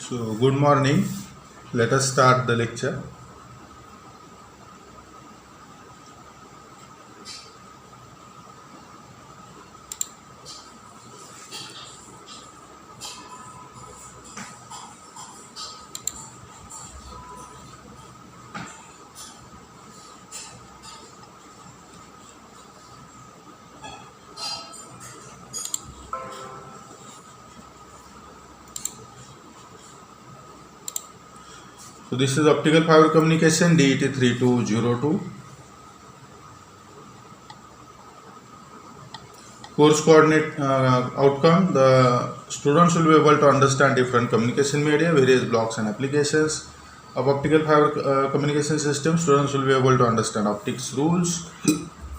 So, good morning. Let us start the lecture. So, this is optical fiber communication DET 3202. Course coordinate outcome: the students will be able to understand different communication media, various blocks and applications of optical fiber communication system. Students will be able to understand optics rules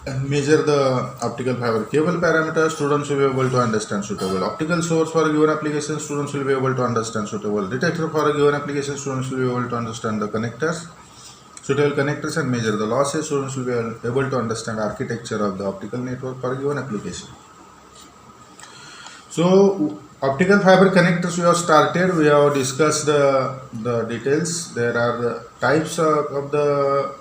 and measure the optical fiber cable parameters. Students will be able to understand suitable optical source for a given application. Students will be able to understand suitable detector for a given application. Students will be able to understand the connectors, suitable connectors, and measure the losses. Students will be able to understand architecture of the optical network for a given application. So, optical fiber connectors we have started. We have discussed the details. There are the types of the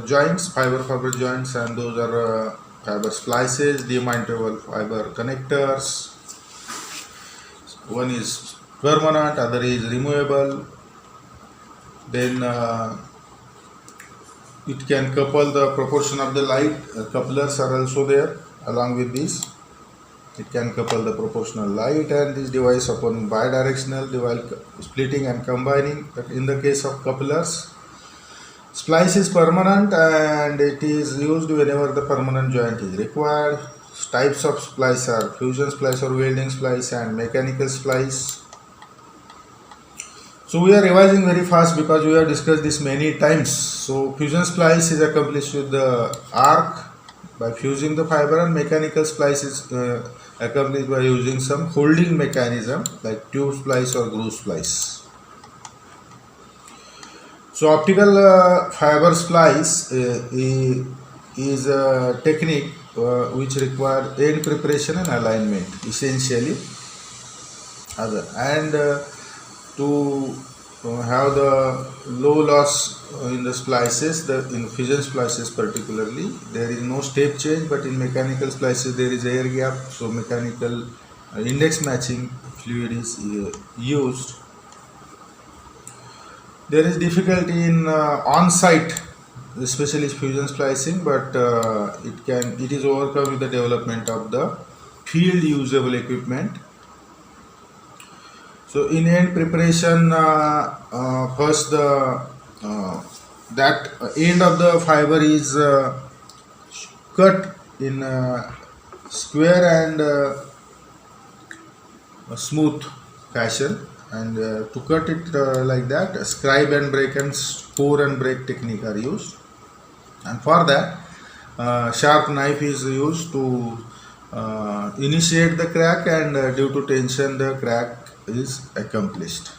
joints, fiber joints, and those are fiber splices, diamantable fiber connectors. One is permanent, other is removable. Then it can couple the proportion of the light. Couplers are also there along with this. It can couple the proportional light and this device upon bidirectional device splitting and combining. But in the case of couplers, splice is permanent and it is used whenever the permanent joint is required. Types of splice are fusion splice or welding splice and mechanical splice. So we are revising very fast because we have discussed this many times. So fusion splice is accomplished with the arc by fusing the fiber, and mechanical splice is accomplished by using some holding mechanism like tube splice or groove splice. So optical fiber splice is a technique which requires end preparation and alignment essentially. To have the low loss in the splices, in fusion splices particularly, there is no step change, but in mechanical splices there is air gap, so mechanical index matching fluid is used. There is difficulty in on-site, especially fusion splicing, but it is overcome with the development of the field usable equipment. So in end preparation, first that end of the fiber is cut in square and smooth fashion, and to cut it like that, scribe and break and pour and break technique are used, and for that sharp knife is used to initiate the crack, and due to tension the crack is accomplished.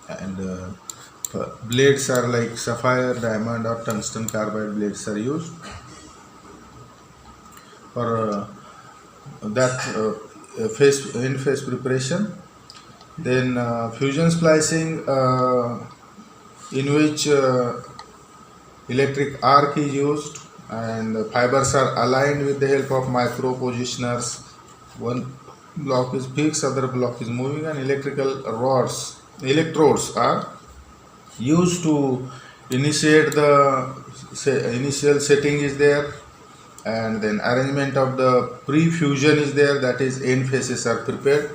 And blades are like sapphire, diamond or tungsten carbide blades are used for that end phase preparation. Then fusion splicing, in which electric arc is used and the fibers are aligned with the help of micro positioners. One block is fixed, other block is moving, and electrodes are used to initiate the initial setting is there, and then arrangement of the pre-fusion is there, that is end phases are prepared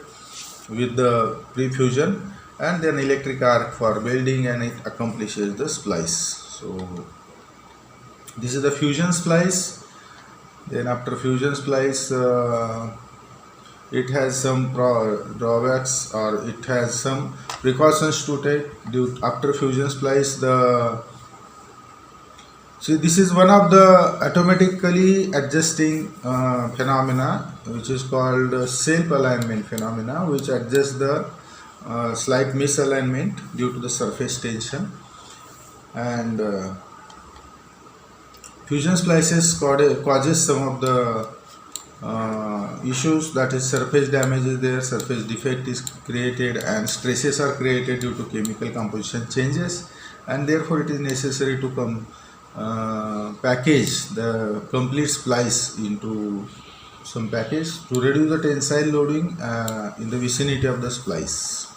with the pre-fusion, and then electric arc for welding, and it accomplishes the splice. So this is the fusion splice. Then after fusion splice, it has some drawbacks, or it has some precautions to take. After fusion splice, this is one of the automatically adjusting phenomena, which is called self alignment phenomena, which adjusts the slight misalignment due to the surface tension. And fusion splices causes some of the issues, that is surface damage is there, surface defect is created, and stresses are created due to chemical composition changes, and therefore it is necessary to package the complete splice into some package to reduce the tensile loading in the vicinity of the splice.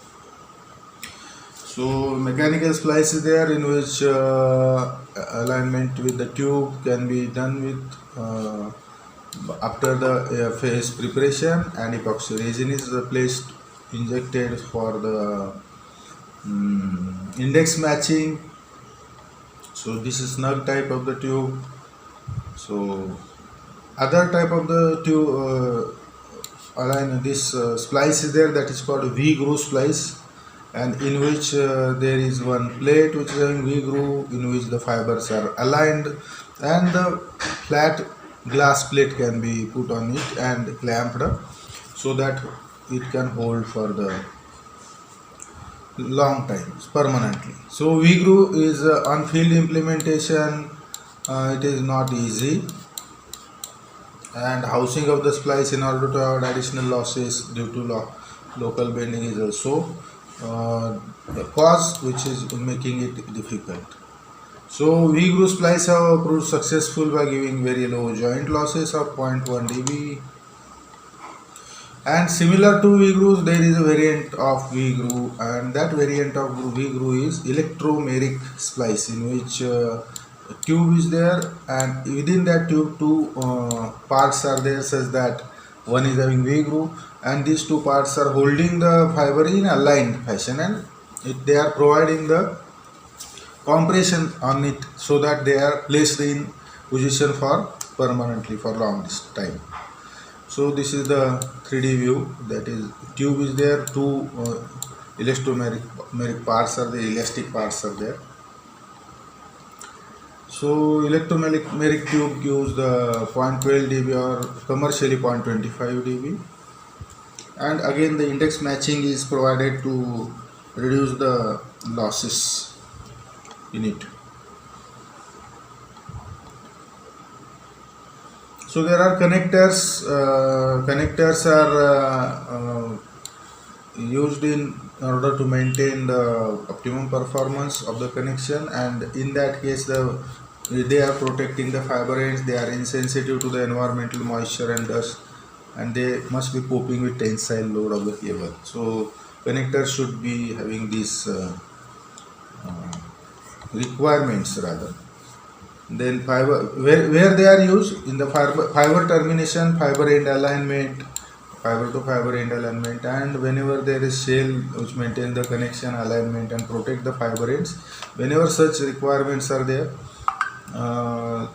So mechanical splice is there, in which alignment with the tube can be done with after the phase preparation, and epoxy resin is placed, injected for the index matching. So this is snug type of the tube. So other type of the tube align this splice is there, that is called V-groove splice, and in which there is one plate which is having V-groove, in which the fibers are aligned, and the flat glass plate can be put on it and clamped up so that it can hold for the long time permanently. So V-groove is on field implementation, it is not easy, and housing of the splice in order to avoid additional losses due to local bending is also the cause which is making it difficult. So V-groove splice have proved successful by giving very low joint losses of 0.1 dB. And similar to V-groove, there is a variant of V-groove, and that variant of V-groove is electromeric splice, in which a tube is there, and within that tube two parts are there, such that one is having V-groove, and these two parts are holding the fiber in aligned fashion, and they are providing the compression on it so that they are placed in position for permanently for long time. So this is the 3D view, that is tube is there, two elastomeric parts are there, elastic parts are there. So elastomeric tube gives the 0.12 dB or commercially 0.25 dB, and again the index matching is provided to reduce the losses in it. So there are connectors. Connectors are used in order to maintain the optimum performance of the connection, and in that case they are protecting the fiber ends. They are insensitive to the environmental moisture and dust, and they must be coping with tensile load of the cable. So connectors should be having these requirements rather. Then fiber, where they are used in the fiber termination, fiber end alignment, fiber to fiber end alignment, and whenever there is shell which maintain the connection, alignment, and protect the fiber ends, whenever such requirements are there,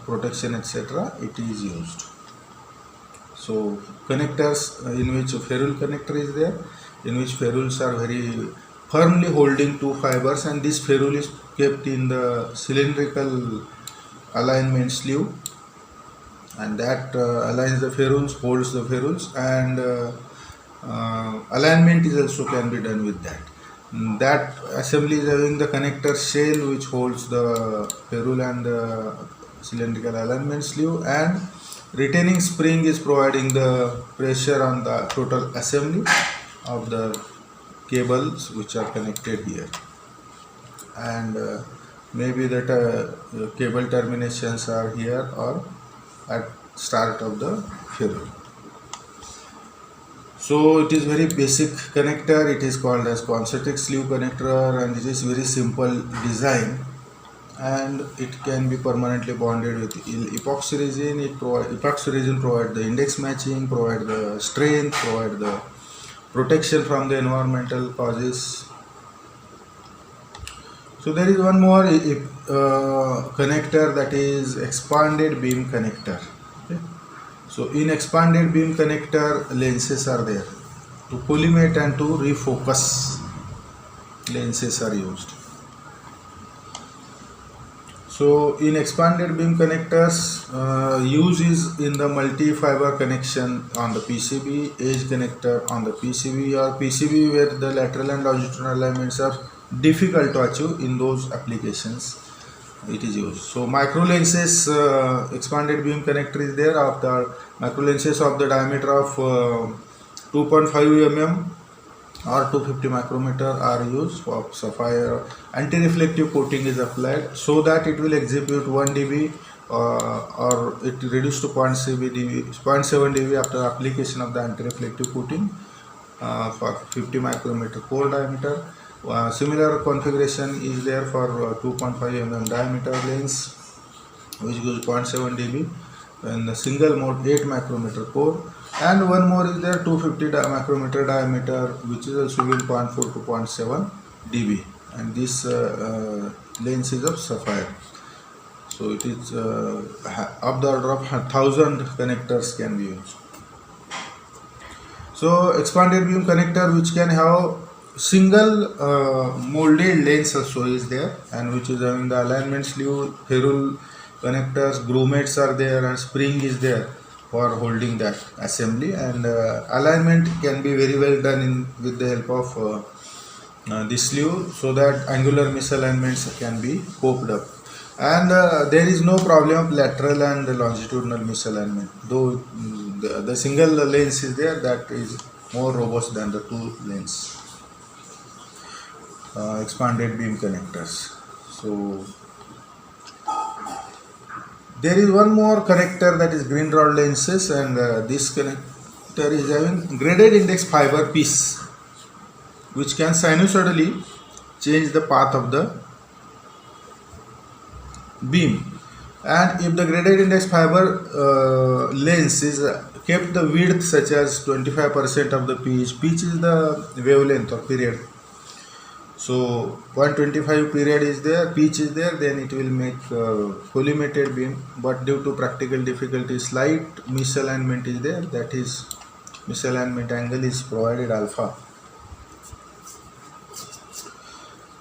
protection etc., it is used. So connectors in which a ferrule connector is there, in which ferrules are very firmly holding two fibers, and this ferrule is kept in the cylindrical alignment sleeve, and that aligns the ferrules, holds the ferrules, and alignment is also can be done with that. That assembly is having the connector shell which holds the ferrule and the cylindrical alignment sleeve, and retaining spring is providing the pressure on the total assembly of the cables which are connected here, and maybe that cable terminations are here or at start of the ferrule. So it is very basic connector. It is called as concentric sleeve connector, and it is very simple design, and it can be permanently bonded with epoxy resin. Epoxy resin provide the index matching, provide the strength, provide the protection from the environmental causes. So there is one more connector, that is expanded beam connector. Okay. So in expanded beam connector, lenses are there to collimate and to refocus. Lenses are used. So in expanded beam connectors, use is in the multi-fiber connection on the PCB, edge connector on the PCB, or PCB where the lateral and longitudinal alignments are difficult to achieve in those applications. it is used. So micro lenses, expanded beam connector is there of the micro lenses of the diameter of 2.5 mm or 250 micrometer are used for sapphire. Anti-reflective coating is applied so that it will exhibit 1 dB or it reduced to 0.7 dB after application of the anti-reflective coating for 50 micrometer core diameter. Similar configuration is there for 2.5 mm diameter lens, which gives 0.7 dB, and the single mode 8 micrometer core, and one more is there 250 micrometer diameter, which is also giving 0.4 to 0.7 dB, and this lens is of sapphire. So it is of the order of 1000 connectors can be used. So expanded beam connector, which can have single molded lens also is there, and which is having the alignment sleeve, ferrule connectors, grommets are there, and spring is there for holding that assembly, and alignment can be very well done with the help of this sleeve, so that angular misalignments can be coped up, and there is no problem of lateral and longitudinal misalignment, though the single lens is there, that is more robust than the two lens. Expanded beam connectors. So there is one more connector, that is green rod lenses, and this connector is having graded index fiber piece, which can sinusoidally change the path of the beam, and if the graded index fiber lens is kept the width such as 25% of the pitch is the wavelength or period. So 0.25 period is there, pitch is there, then it will make collimated beam, but due to practical difficulty, slight misalignment is there, that is misalignment angle is provided alpha.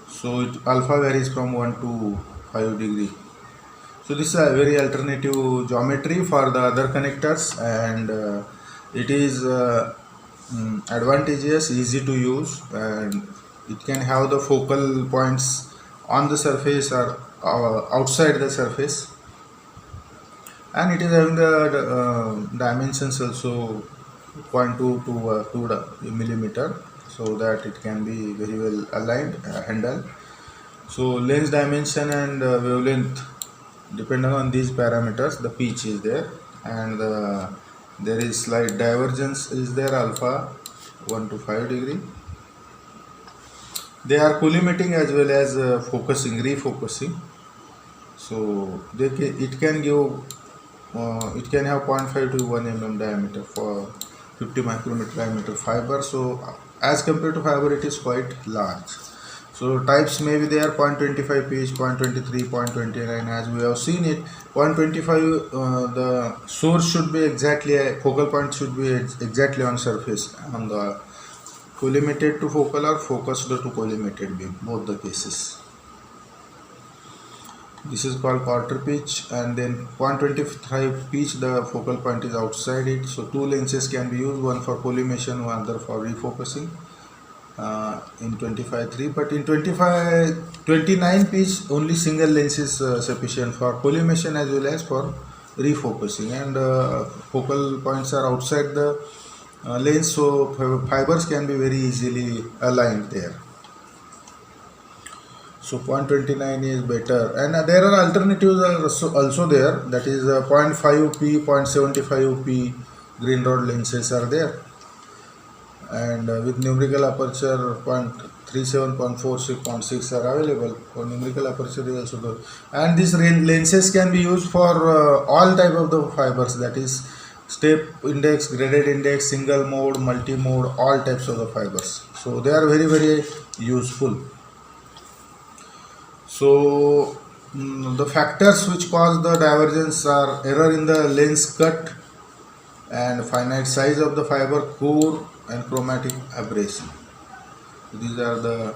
So alpha varies from 1 to 5 degree. So this is a very alternative geometry for the other connectors, and it is advantageous, easy to use, and it can have the focal points on the surface or outside the surface, and it is having the dimensions also 0.2 to 2 millimeter, so that it can be very well aligned, handled. So lens dimension and wavelength, depending on these parameters, the pitch is there, and there is slight divergence is there, alpha 1 to 5 degree. They are collimating as well as refocusing. So it can give it can have 0.5 to 1 mm diameter for 50 micrometer diameter fiber. So as compared to fiber, it is quite large. So types may be there, 0.25 pitch, 0.23, 0.29, as we have seen it. 0.25 the source should be exactly, focal point should be exactly on surface, on the collimated to focal or focused to collimated beam, both the cases. This is called quarter pitch, and then 0.25 pitch, the focal point is outside it. So two lenses can be used, one for collimation, one other for refocusing. In 25-3, but in 29 pitch, only single lens is sufficient for collimation as well as for refocusing, and focal points are outside the lens, so fibers can be very easily aligned there. So 0.29 is better, and there are alternatives also there, that is 0.5p, 0.75p green rod lenses are there, and with numerical aperture 0.37, 0.46, 0.6 are available. For numerical aperture is also good, and these lenses can be used for all type of the fibers, that is step index, graded index, single mode, multi mode, all types of the fibers. So they are very, very useful. So the factors which cause the divergence are error in the lens cut, and finite size of the fiber core, and chromatic aberration. These are the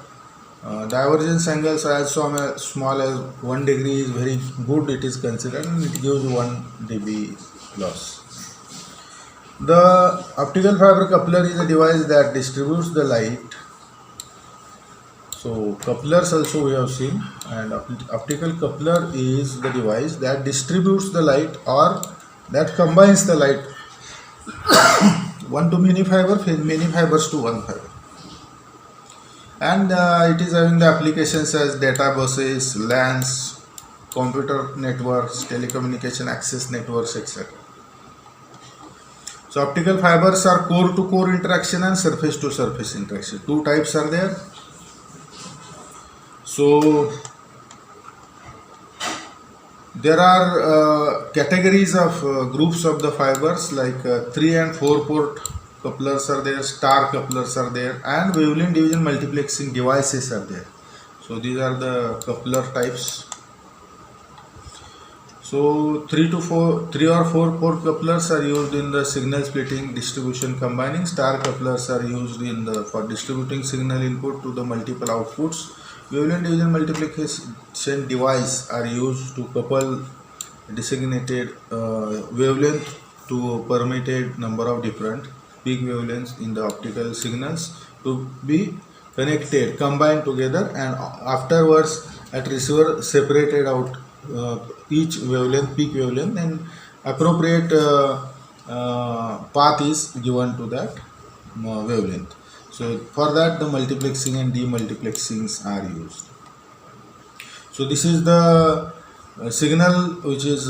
divergence angles are as small as 1 degree is very good, it is considered, and it gives 1 dB loss. The optical fiber coupler is a device that distributes the light. So couplers also we have seen, and optical coupler is the device that distributes the light or that combines the light one to many fiber, many fibers to one fiber, and it is having the applications as data buses, LANs, computer networks, telecommunication access networks, etc. So optical fibers are core to core interaction and surface to surface interaction. Two types are there. So there are categories of groups of the fibers, like 3 and 4 port couplers are there, star couplers are there, and wavelength division multiplexing devices are there. So these are the coupler types. So 3 or 4 port couplers are used in the signal splitting, distribution, combining. Star couplers are used for distributing signal input to the multiple outputs. Wavelength division multiplication device are used to couple designated wavelength to permitted number of different peak wavelengths in the optical signals to be connected, combined together, and afterwards at receiver separated out each wavelength, peak wavelength, and appropriate path is given to that wavelength. So for that the multiplexing and demultiplexings are used. So this is the signal which is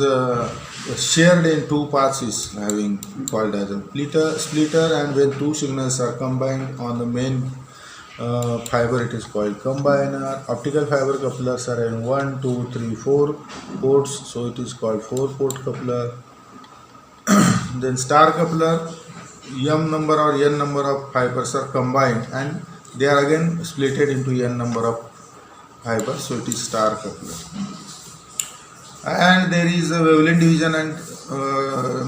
shared in two parts is having called as a splitter, and when two signals are combined on the main fiber, it is called combiner. Optical fiber couplers are in 1, 2, 3, 4 ports, so it is called 4 port coupler. Then star coupler, m number or n number of fibers are combined and they are again splitted into n number of fibers, so it is star coupler. And there is a wavelength division and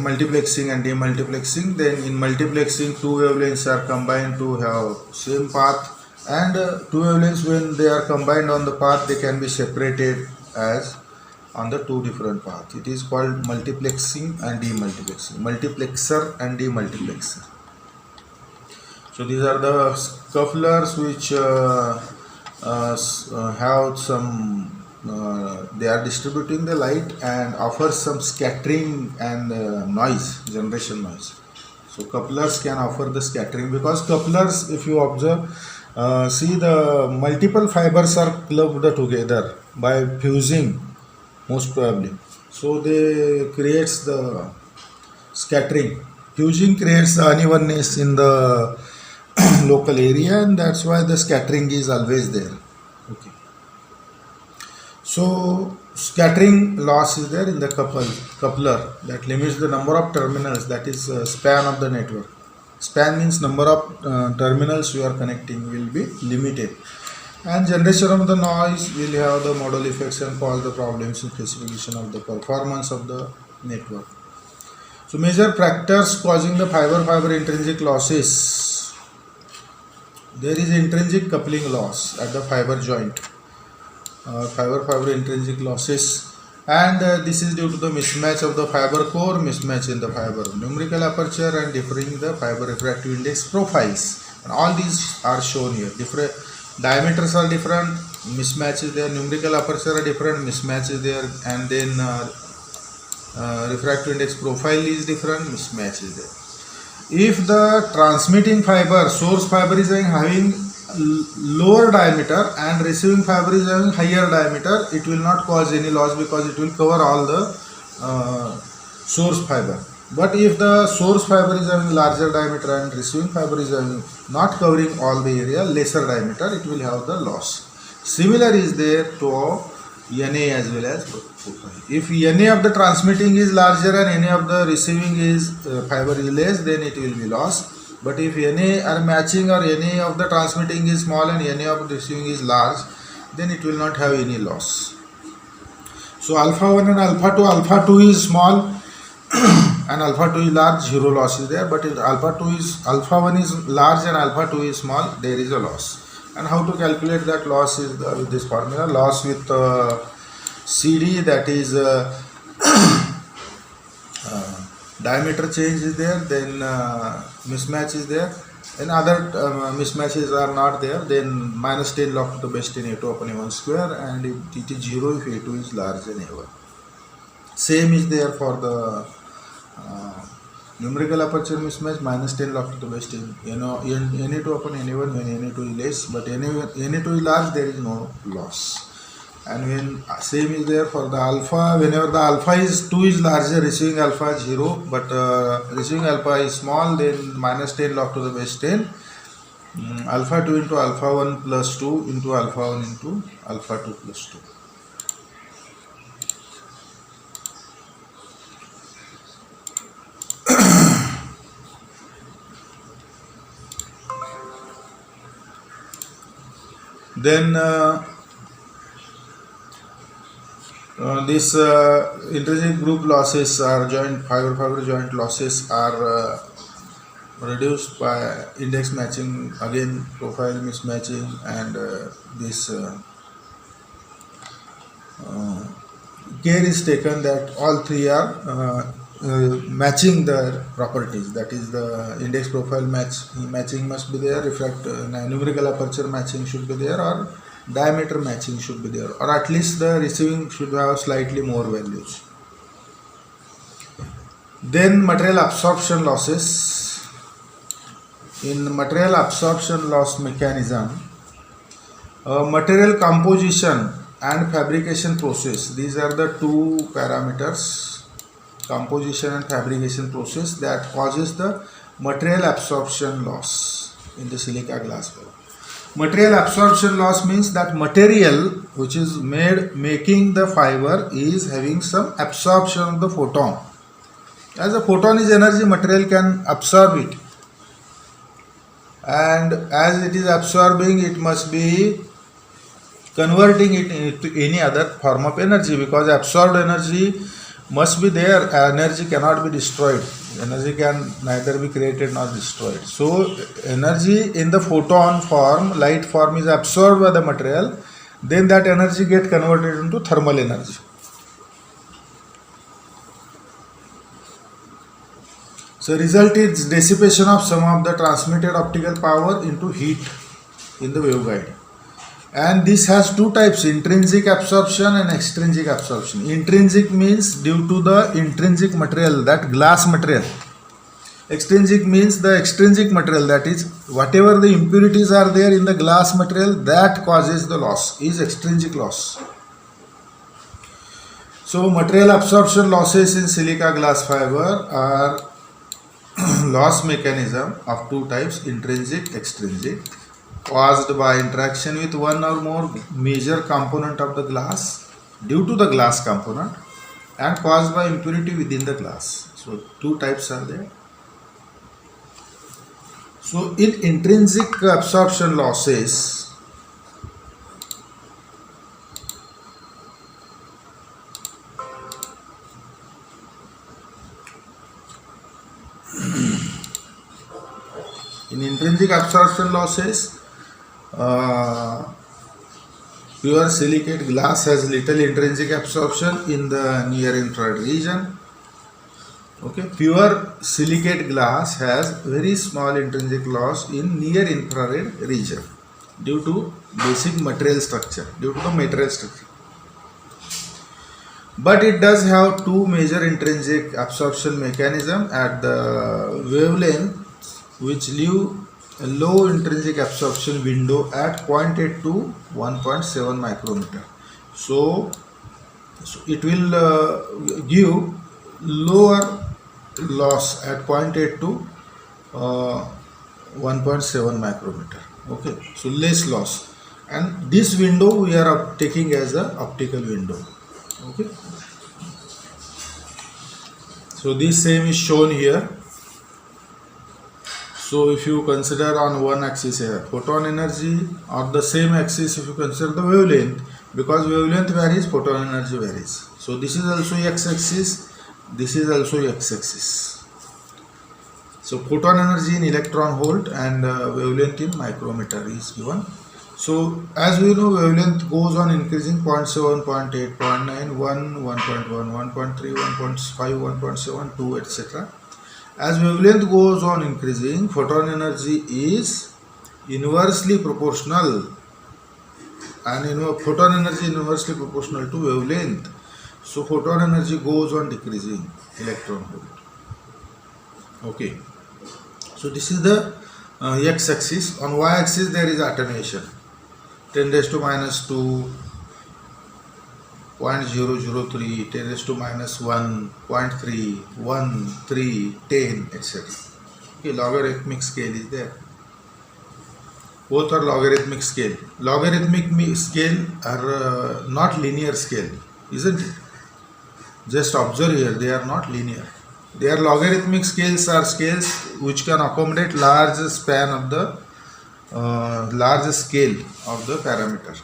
multiplexing and demultiplexing. Then in multiplexing, two wavelengths are combined to have same path, and two wavelengths, when they are combined on the path, they can be separated as on the two different paths. It is called multiplexing and demultiplexing, multiplexer and demultiplexer. So these are the couplers which have some they are distributing the light and offer some scattering and generation noise. So couplers can offer the scattering, because couplers, if you observe, see the multiple fibers are clubbed together by fusing, most probably. So they creates the scattering. Fusing creates the unevenness in the local area, and that's why the scattering is always there. Okay. So scattering loss is there in the coupler that limits the number of terminals, that is span of the network. Span means number of terminals you are connecting will be limited. And generation of the noise will have the modal effects and cause the problems in specification of the performance of the network. So major factors causing the fiber intrinsic losses. There is intrinsic coupling loss at the fiber joint. Fiber intrinsic losses, and this is due to the mismatch of the fiber core, mismatch in the fiber numerical aperture, and differing the fiber refractive index profiles, and all these are shown here. Different diameters are different, mismatch is there, numerical aperture are different, mismatch is there, and then refractive index profile is different, mismatch is there. If the transmitting fiber, source fiber, is having lower diameter and receiving fiber is having higher diameter, it will not cause any loss because it will cover all the source fiber. But if the source fiber is having larger diameter and receiving fiber is having not covering all the area, lesser diameter, it will have the loss. Similar is there to NA as well as profile. If NA of the transmitting is larger and NA of the receiving is fiber is less, then it will be loss. But if NA are matching or NA of the transmitting is small and NA of the receiving is large, then it will not have any loss. So alpha 1 and alpha 2 is small and alpha 2 is large, zero loss is there. But if alpha 1 is large and alpha 2 is small, there is a loss. And how to calculate that loss is with this formula. Loss with CD, that is diameter change is there, then mismatch is there, and other mismatches are not there, then minus 10 log to the base 10 A2 upon A1 square, and it is 0 if A2 is larger than A1. Same is there for the numerical aperture mismatch, minus 10 log to the base 10 Na2 upon Na1 when Na2 is less, but Na2 is large, there is no loss. And when same is there for the alpha, whenever the alpha is 2 is larger, receiving alpha is 0, but receiving alpha is small, then minus 10 log to the base 10, alpha 2 into alpha 1 plus 2 into alpha 1 into alpha 2 plus 2. Then this intrinsic group losses are fiber joint losses are reduced by index matching, again profile mismatching, and this care is taken that all three are matching the properties, that is the index profile matching must be there, numerical aperture matching should be there, or diameter matching should be there, or at least the receiving should have slightly more values. Then material absorption losses. In material absorption loss mechanism, material composition and fabrication process, these are the two parameters, composition and fabrication process, that causes the material absorption loss in the silica glass fiber. Material absorption loss means that material which is making the fiber is having some absorption of the photon. As a photon is energy, material can absorb it, and as it is absorbing, it must be converting it into any other form of energy, because absorbed energy must be there. Energy cannot be destroyed. Energy can neither be created nor destroyed. So energy in the photon form, light form, is absorbed by the material, then that energy gets converted into thermal energy. So result is dissipation of some of the transmitted optical power into heat in the waveguide. And this has two types, intrinsic absorption and extrinsic absorption. Intrinsic means due to the intrinsic material, that glass material. Extrinsic means the extrinsic material, that is whatever the impurities are there in the glass material, that causes the loss, is extrinsic loss. So material absorption losses in silica glass fiber are loss mechanism of two types, intrinsic, extrinsic, caused by interaction with one or more major component of the glass due to the glass component, and caused by impurity within the glass. So two types are there. So in intrinsic absorption losses, pure silicate glass has little intrinsic absorption in the near infrared region. Okay, pure silicate glass has very small intrinsic loss in near infrared region due to basic material structure, But it does have two major intrinsic absorption mechanism at the wavelength, which leave a low intrinsic absorption window at 0.8 to 1.7 micrometer. So it will give lower loss at 0.8 to 1.7 micrometer. Okay, so less loss, and this window we are taking as a optical window. Okay, so this same is shown here. So if you consider on one axis here photon energy, or the same axis if you consider the wavelength, because wavelength varies, photon energy varies. So this is also x-axis, this is also x-axis. So photon energy in electron volt and wavelength in micrometer is given. So as we know, wavelength goes on increasing 0.7, 0.8, 0.9, 1, 1.1, 1.3, 1.5, 1.7, 2, etc. As wavelength goes on increasing, photon energy is inversely proportional, and photon energy inversely proportional to wavelength. So photon energy goes on decreasing, electron volt. Okay. So this is the x-axis. On y-axis there is attenuation. 10 raised to minus 2, 0.003, 10 raised to minus 1, 0.3, 1, 3, 10, etc. Okay, logarithmic scale is there. Both are logarithmic scale. Logarithmic scale are not linear scale, isn't it? Just observe here, they are not linear. They are logarithmic scales, are scales which can accommodate large span of the large scale of the parameter.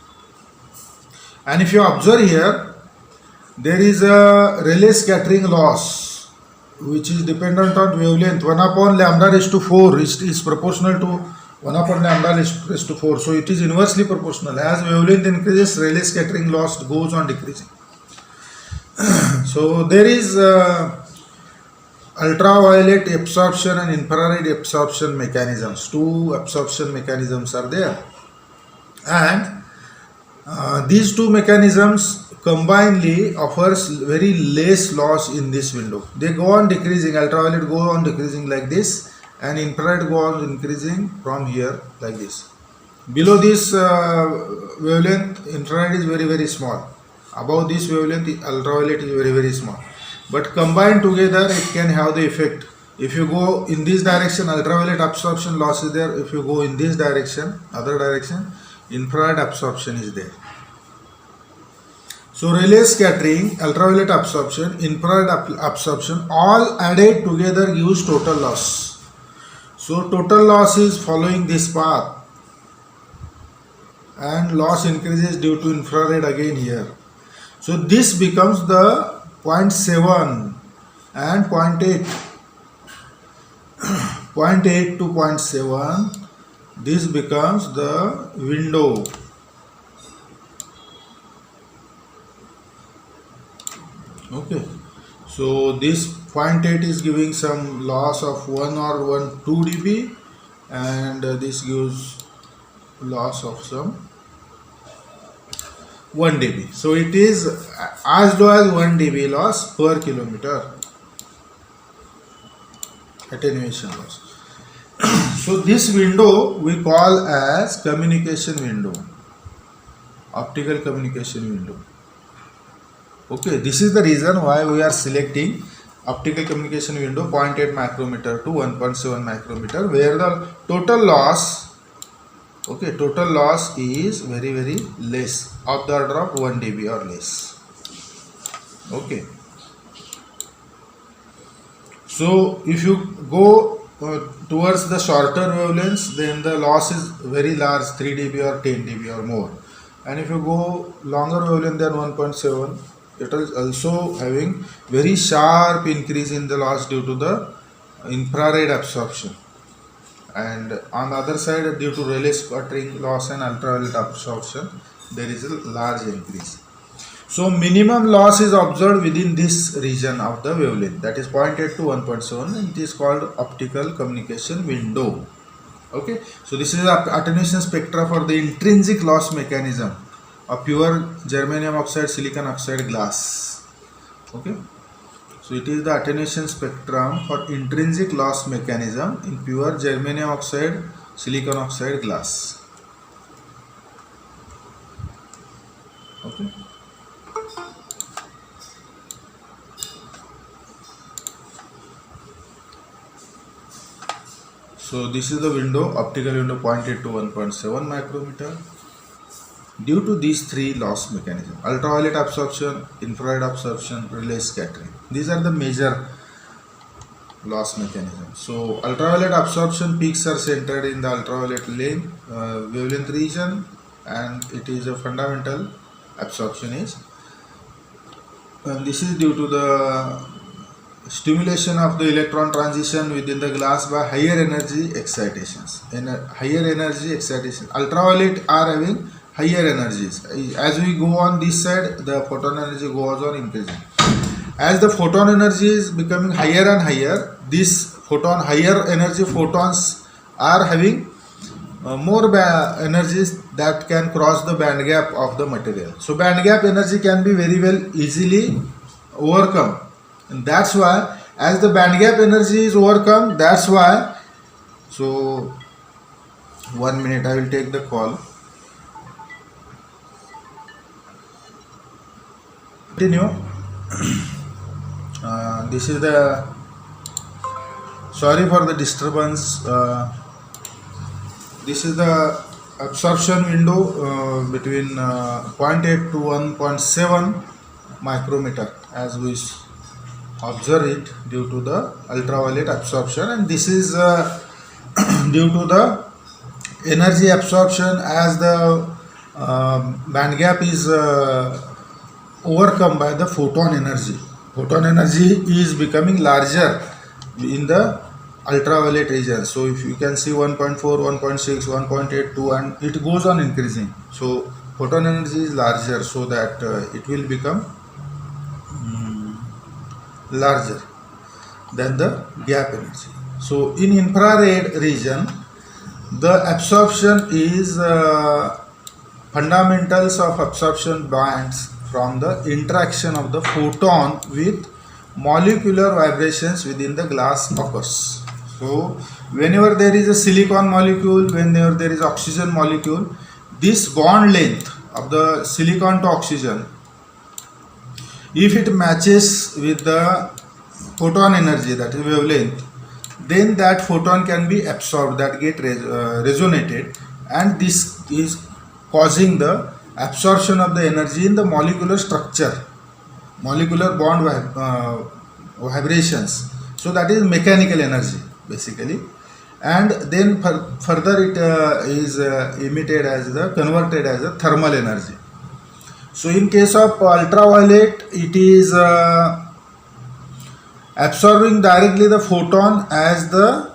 And if you observe here, there is a Rayleigh scattering loss which is dependent on wavelength. 1 upon lambda raised to 4 is proportional to 1 upon lambda raised to 4. So it is inversely proportional. As wavelength increases, Rayleigh scattering loss goes on decreasing. So there is ultraviolet absorption and infrared absorption mechanisms. Two absorption mechanisms are there, and these two mechanisms combinedly offers very less loss in this window. They go on decreasing. Ultraviolet go on decreasing like this, and infrared go on increasing from here like this. Below this wavelength, infrared is very, very small. Above this wavelength, ultraviolet is very, very small. But combined together, it can have the effect. If you go in this direction, ultraviolet absorption loss is there. If you go in this direction, other direction, infrared absorption is there. So Rayleigh scattering, ultraviolet absorption, infrared absorption, all added together gives total loss. So total loss is following this path, and loss increases due to infrared again here. So this becomes the 0.7 and 0.8. 0.8 to 0.7, this becomes the window. Okay, so this 0.8 is giving some loss of 1 or 2 dB, and this gives loss of some 1 dB. So it is as low as 1 dB loss per kilometer attenuation loss. So this window we call as communication window, optical communication window. Okay, this is the reason why we are selecting optical communication window 0.8 micrometer to 1.7 micrometer, where the total loss, okay, total loss is very, very less, of the order of 1 dB or less. Okay. So if you go towards the shorter wavelengths, then the loss is very large, 3 dB or 10 dB or more. And if you go longer wavelength than 1.7, it is also having very sharp increase in the loss due to the infrared absorption. And on the other side, due to Rayleigh scattering loss and ultraviolet absorption, there is a large increase. So minimum loss is observed within this region of the wavelength, that is 0.8 to 1.7, and it is called optical communication window. Okay, so this is the attenuation spectra for the intrinsic loss mechanism of pure germanium oxide, silicon oxide glass. Okay, so it is the attenuation spectrum for intrinsic loss mechanism in pure germanium oxide, silicon oxide glass. Okay. So this is the window, optical window 0.8 to 1.7 micrometer. Due to these three loss mechanisms, ultraviolet absorption, infrared absorption, Rayleigh scattering, these are the major loss mechanisms. So ultraviolet absorption peaks are centered in the ultraviolet wavelength region, and it is a fundamental absorption is, and this is due to the stimulation of the electron transition within the glass by higher energy excitations. Higher energy excitation, ultraviolet are having higher energies. As we go on this side, the photon energy goes on increasing. As the photon energy is becoming higher and higher, this photon, higher energy photons are having more energies that can cross the band gap of the material. So band gap energy can be very well easily overcome, and that's why as the band gap energy is overcome, that's why. So 1 minute, I will take the call. Continue. This is the, sorry for the disturbance. This is the absorption window between 0.8 to 1.7 micrometer as we observe it due to the ultraviolet absorption, and this is due to the energy absorption as the band gap is overcome by the photon energy. Photon energy is becoming larger in the ultraviolet region. So if you can see 1.4, 1.6, 1.82, and it goes on increasing. So photon energy is larger, so that it will become larger than the gap energy. So in infrared region, the absorption is fundamentals of absorption bands from the interaction of the photon with molecular vibrations within the glass occurs. So whenever there is a silicon molecule, whenever there is oxygen molecule, this bond length of the silicon to oxygen, if it matches with the photon energy, that is wavelength, then that photon can be absorbed, that get resonated, and this is causing the absorption of the energy in the molecular structure, molecular bond vibrations. So that is mechanical energy basically, and then further it is emitted as the, converted as a thermal energy. So in case of ultraviolet, it is absorbing directly the photon as the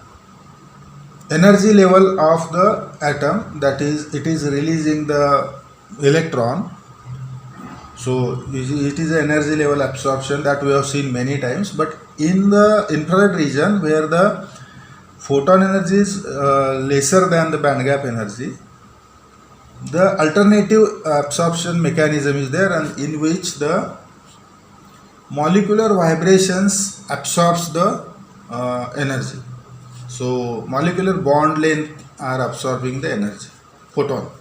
energy level of the atom, that is it is releasing the electron. So it is an energy level absorption that we have seen many times. But in the infrared region, where the photon energy is lesser than the band gap energy, the alternative absorption mechanism is there, and in which the molecular vibrations absorbs the energy. So molecular bond length are absorbing the energy, photon,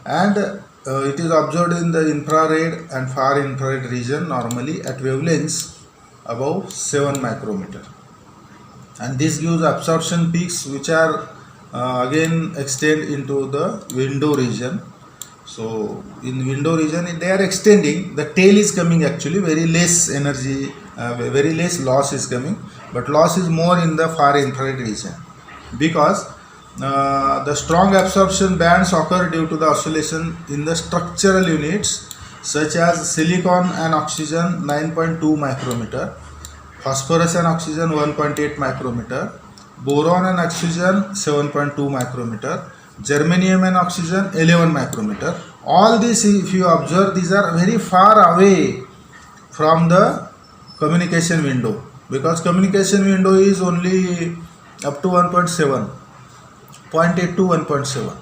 and it is observed in the infrared and far infrared region normally at wavelengths above 7 micrometer, and this gives absorption peaks which are again extend into the window region. So in window region they are extending, the tail is coming, actually very less energy, very less loss is coming, but loss is more in the far infrared region, because the strong absorption bands occur due to the oscillation in the structural units such as silicon and oxygen 9.2 micrometer, phosphorus and oxygen 1.8 micrometer, boron and oxygen 7.2 micrometer, germanium and oxygen 11 micrometer. All these, if you observe, these are very far away from the communication window, because communication window is only up to 1.7, 0.8 to 1.7,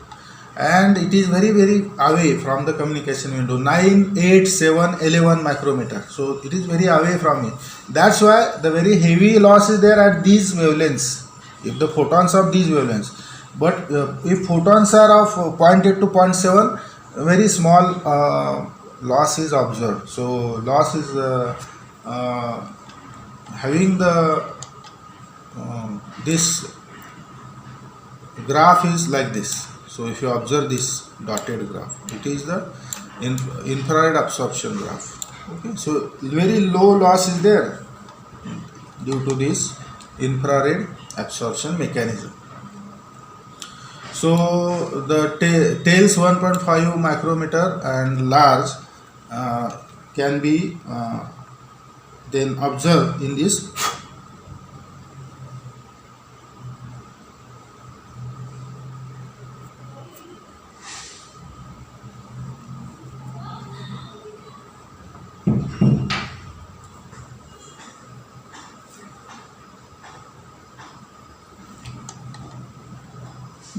and it is very away from the communication window, 9, 8, 7, 11 micrometer. So it is very away from it. That's why the very heavy loss is there at these wavelengths, if the photons of these wavelengths. But if photons are of 0.8 to 0.7, very small loss is observed. So loss is having the this graph is like this. So if you observe this dotted graph, it is the infrared absorption graph. Okay, so very low loss is there due to this infrared absorption mechanism. So the tails 1.5 micrometer and large can be then observed in this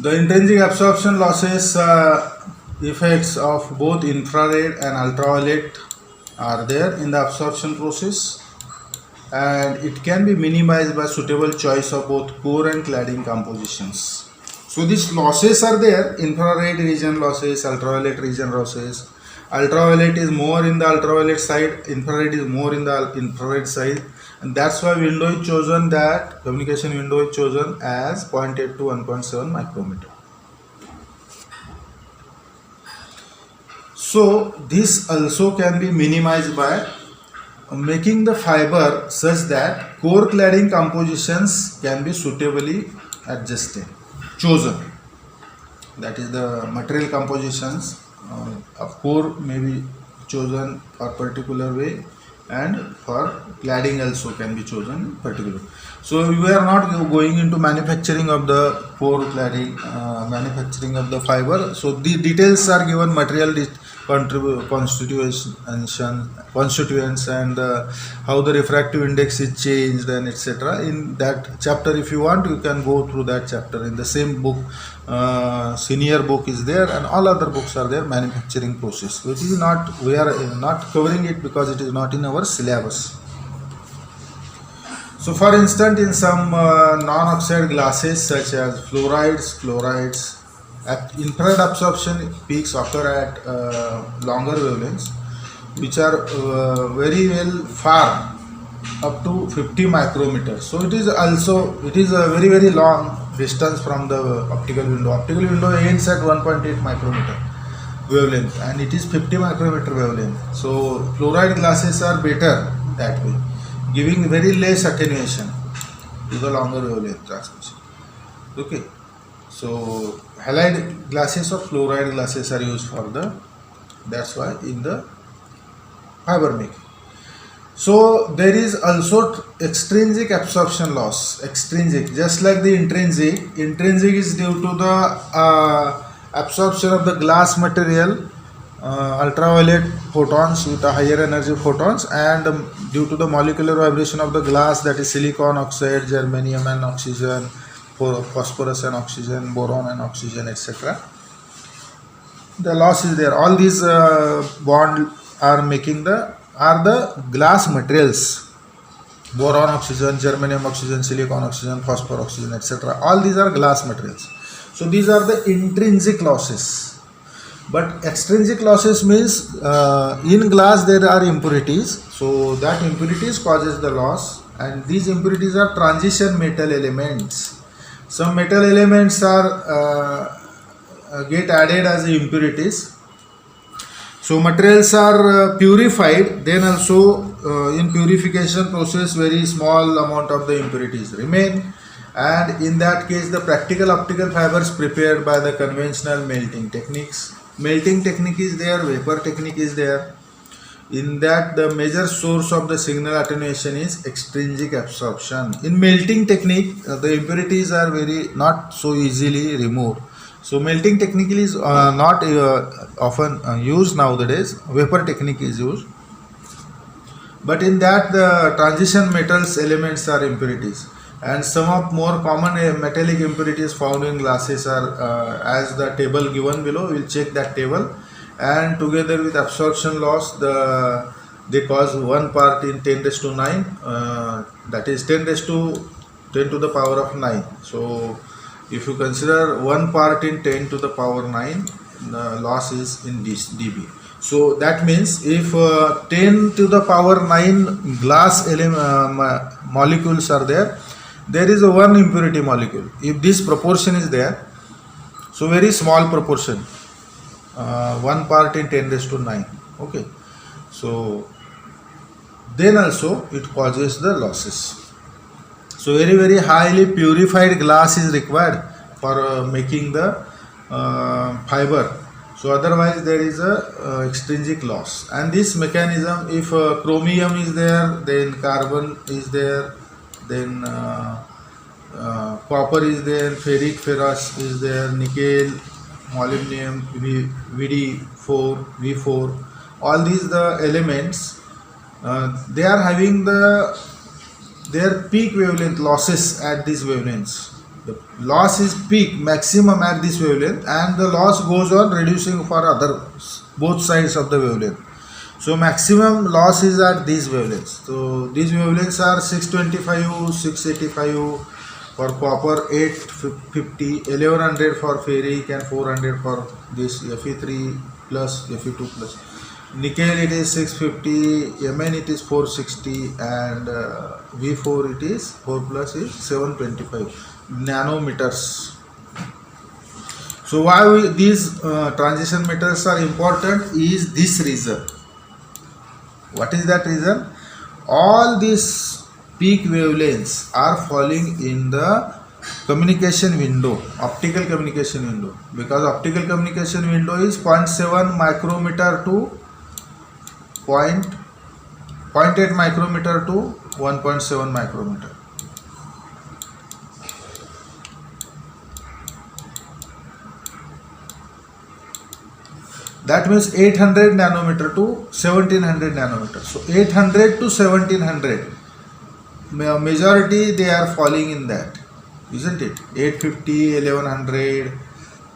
The intrinsic absorption losses effects of both infrared and ultraviolet are there in the absorption process, and it can be minimized by suitable choice of both core and cladding compositions. So these losses are there: infrared region losses, ultraviolet region losses. Ultraviolet is more in the ultraviolet side, infrared is more in the infrared side, and that's why window is chosen, that communication window is chosen as 0.8 to 1.7 micrometer. So this also can be minimized by making the fiber such that core cladding compositions can be suitably adjusted, chosen. That is, the material compositions of core may be chosen for particular way, and for cladding also can be chosen particular. So we are not going into manufacturing of the core cladding, manufacturing of the fiber. So the details are given: material constituents, and how the refractive index is changed, and etc. In that chapter, if you want, you can go through that chapter in the same book. Senior book is there, and all other books are there. Manufacturing process, which is not, we are not covering it because it is not in our syllabus. So for instance, in some non-oxide glasses such as chlorides, infrared absorption peaks occur at longer wavelengths, which are very well far, up to 50 micrometers. So it is a very, very long distance from the optical window. Optical window ends at 1.8 micrometer wavelength, and it is 50 micrometer wavelength. So fluoride glasses are better that way, giving very less attenuation to the longer wavelength transmission. Okay, so halide glasses or fluoride glasses are used for the, that's why in the fiber making. So there is also extrinsic absorption loss. Extrinsic, just like the intrinsic. Intrinsic is due to the absorption of the glass material, ultraviolet photons with a higher energy photons, and due to the molecular vibration of the glass, that is silicon oxide, germanium and oxygen, phosphorus and oxygen, boron and oxygen, etc. The loss is there. All these bond are making the glass materials: boron oxygen, germanium oxygen, silicon oxygen, phosphor oxygen, etc. All these are glass materials. So these are the intrinsic losses. But extrinsic losses means in glass there are impurities, so that impurities causes the loss, and these impurities are transition metal elements. Some metal elements are get added as impurities. So materials are purified, then also in purification process very small amount of the impurities remain, and in that case the practical optical fibers prepared by the conventional melting techniques. Melting technique is there, vapor technique is there. In that, the major source of the signal attenuation is extrinsic absorption. In melting technique, the impurities are not so easily removed. So melting technique is not often used nowadays. Vapor technique is used. But in that, the transition metals elements are impurities. And some of more common metallic impurities found in glasses are as the table given below. We will check that table, and together with absorption loss, they cause 1 part in 10 raised to 9, that is 10 to the power of 9. So if you consider 1 part in 10 to the power 9, the loss is in dB. So that means if 10 to the power 9 glass molecules are there, there is a 1 impurity molecule. If this proportion is there, so very small proportion, 1 part in 10 raised to 9. Okay, so then also it causes the losses. So very, very highly purified glass is required for making the fiber. So otherwise there is a extrinsic loss. And this mechanism, if chromium is there, then carbon is there, then copper is there, ferric ferrous is there, nickel, molybdenum, V4, all these the elements, they are having their peak wavelength losses at these wavelengths. The loss is peak maximum at this wavelength, and the loss goes on reducing for other both sides of the wavelength. So maximum loss is at these wavelengths. So these wavelengths are 625, 685 for copper, 850, 1100 for ferric, and 400 for this Fe3 plus, Fe2 plus. Nickel it is 650, Mn it is 460, and V4 it is 4 plus is 725 nanometers. So why these transition metals are important is this reason. What is that reason? All these peak wavelengths are falling in the communication window, optical communication window, because optical communication window is 0.7 micrometer to 0.8 micrometer to 1.7 micrometer. That means 800 nanometer to 1700 nanometer. So 800 to 1700, majority they are falling in that, isn't it? 850, 1100,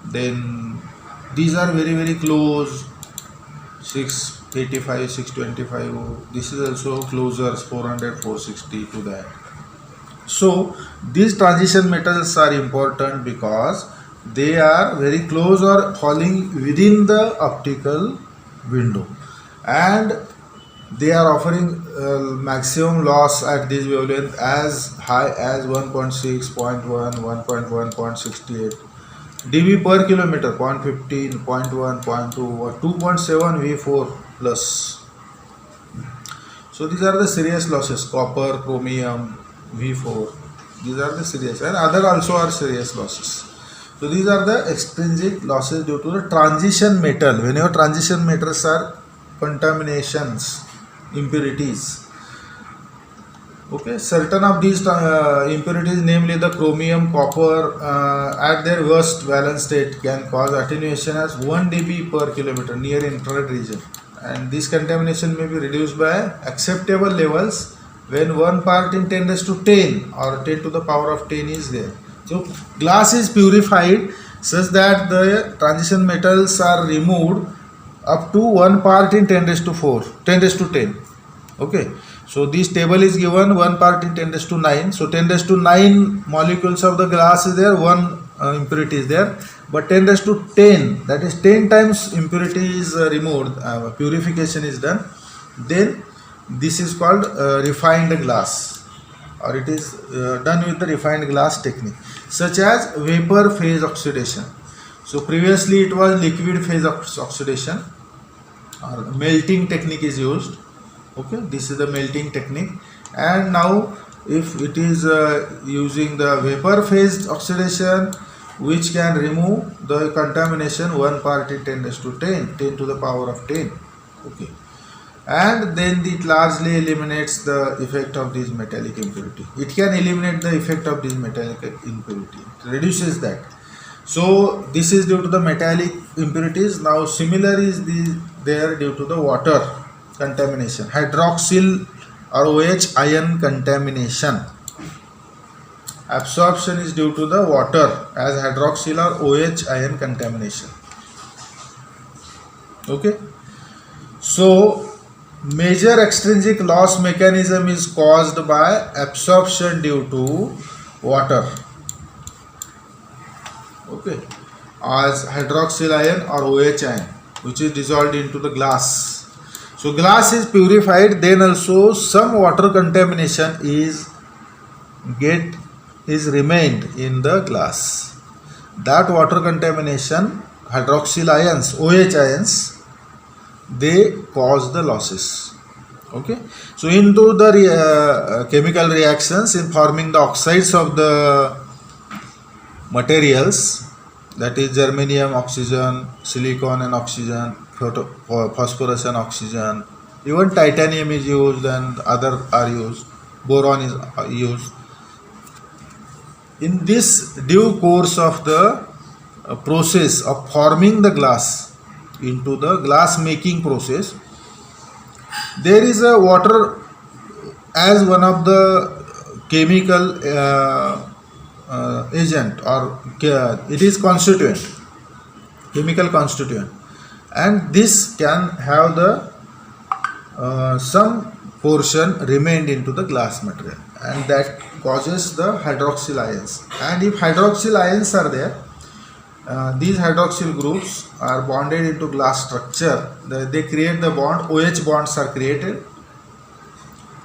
then these are very close, 685, 625, this is also closer, 400, 460 to that. So these transition metals are important because they are very close or falling within the optical window, and they are offering maximum loss at this wavelength as high as 1.6, 0.1, 1.1, 0.68 dB per kilometer, 0.15, 0.1, 0.2 or 2.7 V4 plus. So these are the serious losses: copper, chromium, V4. These are the serious, and other also are serious losses. So these are the extrinsic losses due to the transition metal. Whenever transition metals are contaminations, impurities. Okay, certain of these impurities, namely the chromium, copper, at their worst valence state can cause attenuation as 1 dB per kilometer near infrared region, and this contamination may be reduced by acceptable levels when 1 part in 10 raised to 10 or 10 to the power of 10 is there. So glass is purified such that the transition metals are removed up to 1 part in 10 raised to 4, 10 raised to 10. Okay, so this table is given 1 part in 10 raised to 9. So 10 raised to 9 molecules of the glass is there, 1 impurity is there, but 10 raised to 10, that is 10 times impurity is removed, purification is done, then this is called refined glass, or it is done with the refined glass technique, such as vapor phase oxidation. So previously it was liquid phase oxidation, or melting technique is used. Okay, this is the melting technique, and now if it is using the vapor phase oxidation, which can remove the contamination 1 part in 10 raised to 10, 10 to the power of 10. Okay, and then it largely eliminates the effect of this metallic impurity. It can eliminate the effect of this metallic impurity, it reduces that. So this is due to the metallic impurities. Now similar is there due to the water contamination, hydroxyl or OH ion contamination. Absorption is due to the water as hydroxyl or OH ion contamination. Okay, so major extrinsic loss mechanism is caused by absorption due to water. Okay, as hydroxyl ion or OH ion, which is dissolved into the glass. So glass is purified, then also some water contamination is remained in the glass. That water contamination, hydroxyl ions, OH ions, they cause the losses. Okay, so into the chemical reactions in forming the oxides of the materials, that is germanium oxygen, silicon and oxygen, phosphorus and oxygen, even titanium is used and other are used, boron is used. In this due course of the process of forming the glass, into the glass making process, there is a water as one of the chemical agent, or it is constituent, chemical constituent, and this can have the some portion remained into the glass material, and that causes the hydroxyl ions. And if hydroxyl ions are there, these hydroxyl groups are bonded into glass structure. They create the bond, OH bonds are created,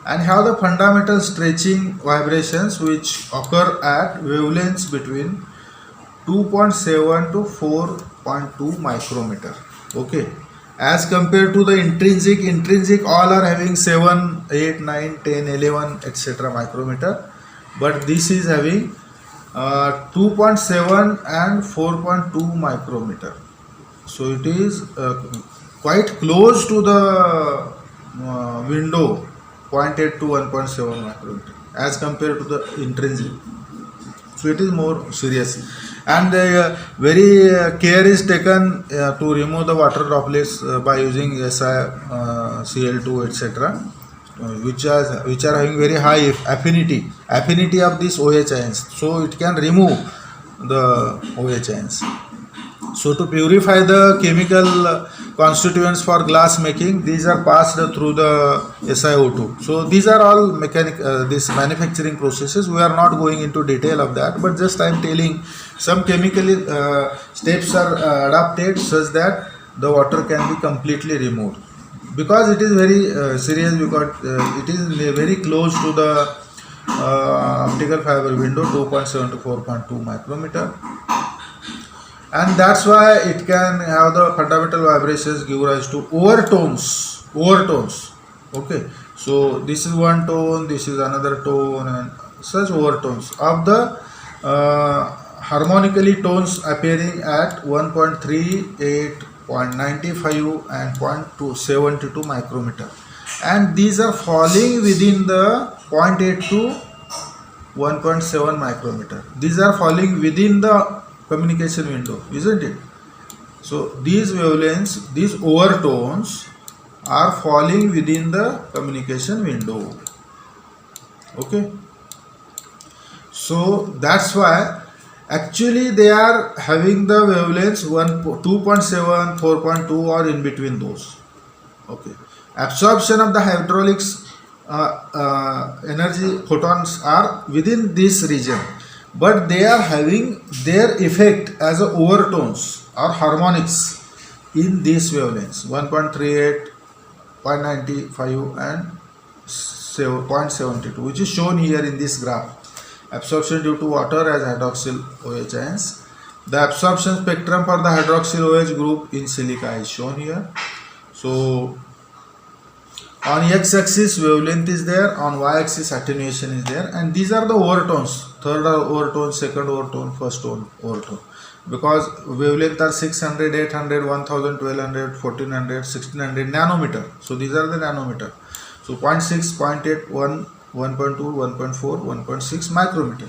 and have the fundamental stretching vibrations which occur at wavelengths between 2.7 to 4.2 micrometer. Okay, as compared to the intrinsic all are having 7, 8, 9, 10, 11 etc micrometer, but this is having 2.7 and 4.2 micrometer. So it is quite close to the window 0.8 to 1.7 micrometer as compared to the intrinsic. So it is more serious, and very care is taken to remove the water droplets by using SiCl2 etc. Which are having very high affinity of these OH ions, so it can remove the OH ions. So to purify the chemical constituents for glass making, these are passed through the SiO2. So these are all these manufacturing processes. We are not going into detail of that, but just I am telling some chemical steps are adapted such that the water can be completely removed, because it is very serious, because it is very close to the optical fiber window 2.7 to 4.2 micrometer, and that's why it can have the fundamental vibrations give rise to overtones. Okay, so this is one tone, this is another tone, and such overtones of the harmonically tones appearing at 1.38, 0.95 and 0.272 micrometer, and these are falling within the 0.8 to 1.7 micrometer. These are falling within the communication window, isn't it? So these wavelengths, these overtones are falling within the communication window. Okay, so that's why actually they are having the wavelengths 2.7, 4.2 or in between those. Okay, absorption of the hydraulics energy photons are within this region, but they are having their effect as a overtones or harmonics in these wavelengths 1.38, 0.95 and 0.72, which is shown here in this graph. Absorption due to water as hydroxyl OH ions. The absorption spectrum for the hydroxyl OH group in silica is shown here. So on x-axis wavelength is there, on y-axis attenuation is there, and these are the overtones: third overtone, second overtone, first overtone. Because wavelength are 600, 800, 1000, 1200, 1400, 1600 nanometer. So these are the nanometer. So 0.6, 0.8, 1, 1.2, 1.4, 1.6 micrometer.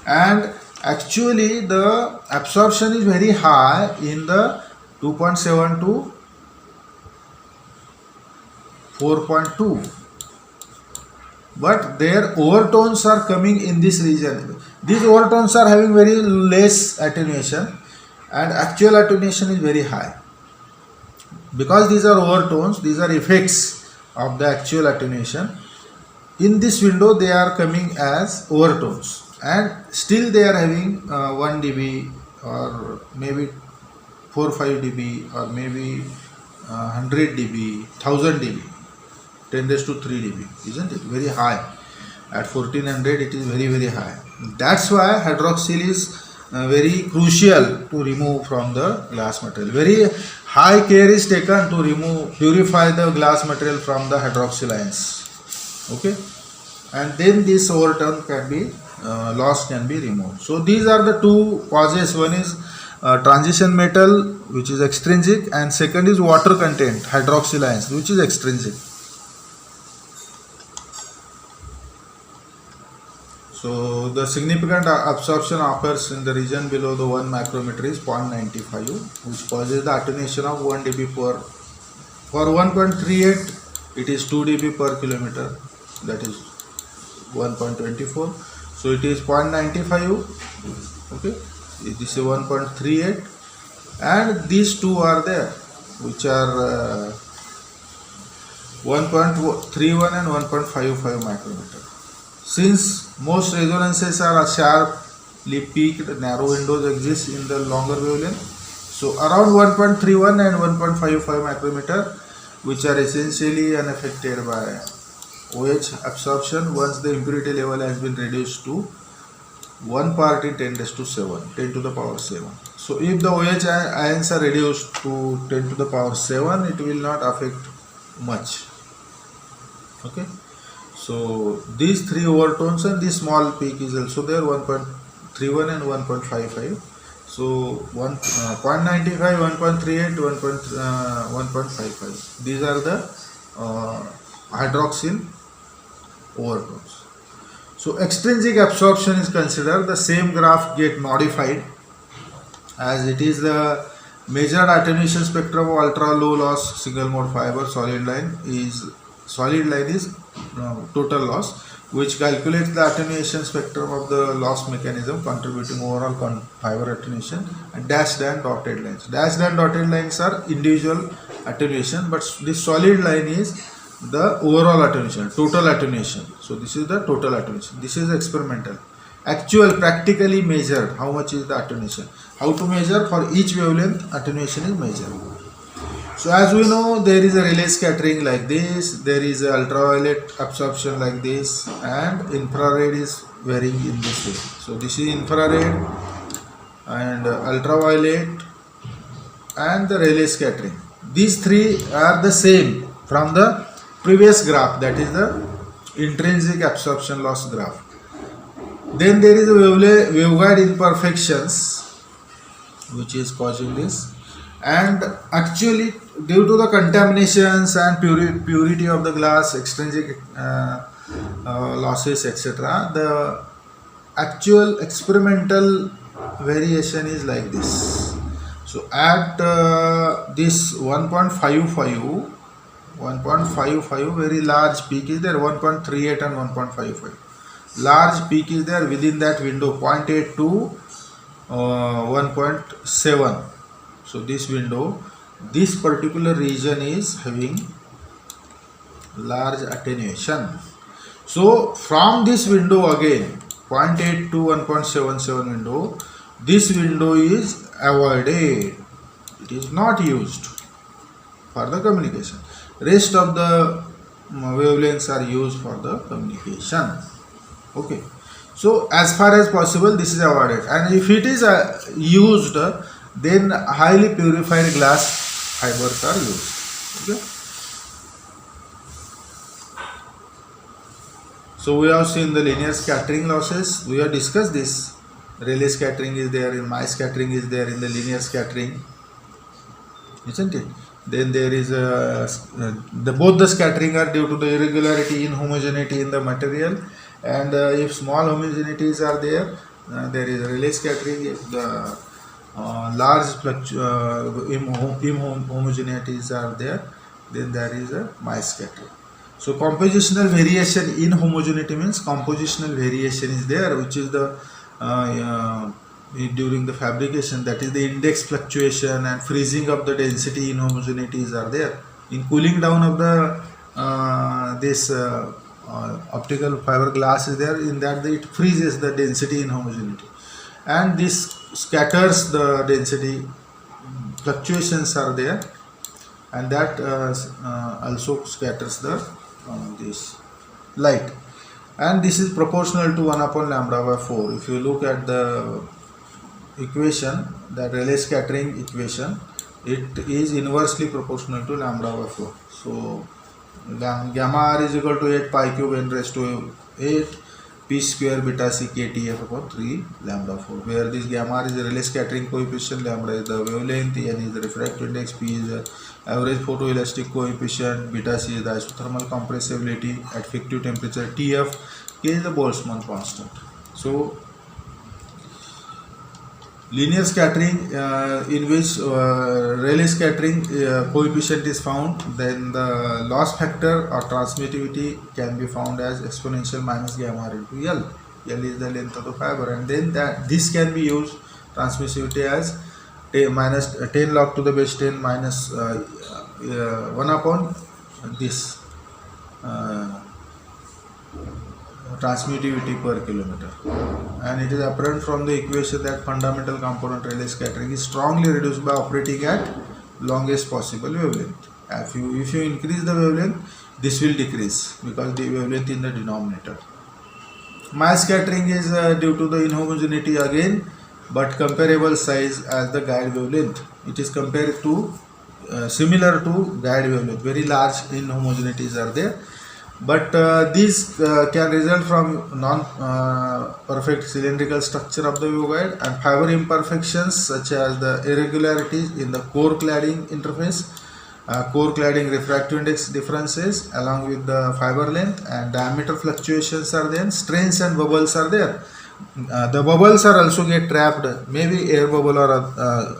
And actually the absorption is very high in the 2.7 to 4.2, but their overtones are coming in this region. These overtones are having very less attenuation, and actual attenuation is very high. Because these are overtones, these are effects of the actual attenuation. In this window they are coming as overtones, and still they are having 1 dB or maybe 4-5 dB or maybe 100 dB, 1000 dB, 10 raised to 3 dB, isn't it? Very high. At 1400 it is very high. That's why hydroxyl is very crucial to remove from the glass material. Very high care is taken to purify the glass material from the hydroxyl ions. Okay, and then this overtone can be loss can be removed. So these are the two causes. One is transition metal, which is extrinsic, and second is water content, hydroxyl ions, which is extrinsic. So the significant absorption occurs in the region below the 1 micrometer is 0.95, which causes the attenuation of 1 dB per. For 1.38 it is 2 dB per kilometer, that is 1.24. So it is 0.95. Okay, this is 1.38, and these two are there, which are 1.31 and 1.55 micrometer. Since most resonances are sharply peaked, narrow windows exist in the longer wavelength. So around 1.31 and 1.55 micrometer, which are essentially unaffected by OH absorption once the impurity level has been reduced to 1 part in 10 to the power 7. So if the OH ions are reduced to 10 to the power 7, it will not affect much. Okay, so these three overtones and this small peak is also there, 1.31 and 1.55. So 0.95, 1.38, 1.55. These are the hydroxyl overtones. So extrinsic absorption is considered. The same graph get modified, as it is the measured attenuation spectrum of ultra low loss single mode fiber solid line is total loss, which calculates the attenuation spectrum of the loss mechanism contributing overall fiber attenuation, and dashed and dotted lines. Dashed and dotted lines are individual attenuation, but this solid line is the overall attenuation, total attenuation. So this is the total attenuation. This is experimental. Actual, practically measured, how much is the attenuation? How to measure? For each wavelength, attenuation is measured. So as we know, there is a Rayleigh scattering like this, there is a ultraviolet absorption like this, and infrared is varying in this way. So this is infrared and ultraviolet and the Rayleigh scattering. These three are the same from the previous graph, that is the intrinsic absorption loss graph. Then there is a waveguide imperfections which is causing this, and actually due to the contaminations and purity of the glass, extrinsic losses, etc., the actual experimental variation is like this. So at this 1.55, very large peak is there, 1.38 and 1.55. Large peak is there within that window, 0.8 to 1.7. So this window, this particular region is having large attenuation. So from this window again, 0.8 to 1.77 window, this window is avoided. It is not used for the communication. Rest of the wavelengths are used for the communication. Okay, so as far as possible this is avoided, and if it is used, then highly purified glass fibers are used. Okay, so we have seen the linear scattering losses. We have discussed this. Rayleigh scattering is there, in Mie scattering is there in the linear scattering, isn't it? Then there is both the scattering are due to the irregularity, inhomogeneity in the material, and if small homogeneities are there, there is Rayleigh scattering. If the large inhomogeneities are there, then there is a Mie scattering. So compositional variation in homogeneity means compositional variation is there, which is the during the fabrication, that is the index fluctuation and freezing of the density inhomogeneities are there. In cooling down of the this optical fiber glass is there, in that it freezes the density inhomogeneity, and this scatters the density fluctuations are there, and that also scatters the this light, and this is proportional to 1 upon lambda by 4. If you look at the equation, the Rayleigh scattering equation, it is inversely proportional to lambda by 4. So gamma r is equal to 8 pi cube n raised to 8 p square beta c ktf upon 3 lambda 4, where this gamma r is the Rayleigh scattering coefficient, lambda is the wavelength, n is the refractive index, p is the average photoelastic coefficient, beta c is the isothermal compressibility at fictive temperature, tf, k is the Boltzmann constant. So linear scattering in which Rayleigh scattering coefficient is found, then the loss factor or transmittivity can be found as exponential minus gamma r into L. L is the length of the fiber, and then this can be used transmissivity as 10 log to the base 10 minus 1 upon this transmittivity per kilometer. And it is apparent from the equation that fundamental component Rayleigh scattering is strongly reduced by operating at longest possible wavelength. If you increase the wavelength, this will decrease because the wavelength in the denominator. Mass scattering is due to the inhomogeneity again, but comparable size as the guide wavelength. It is compared to similar to guide wavelength. Very large inhomogeneities are there, but these can result from non-perfect cylindrical structure of the waveguide and fiber imperfections such as the irregularities in the core cladding interface, core cladding refractive index differences along with the fiber length, and diameter fluctuations are there. Strains and bubbles are there. The bubbles are also get trapped, maybe air bubble or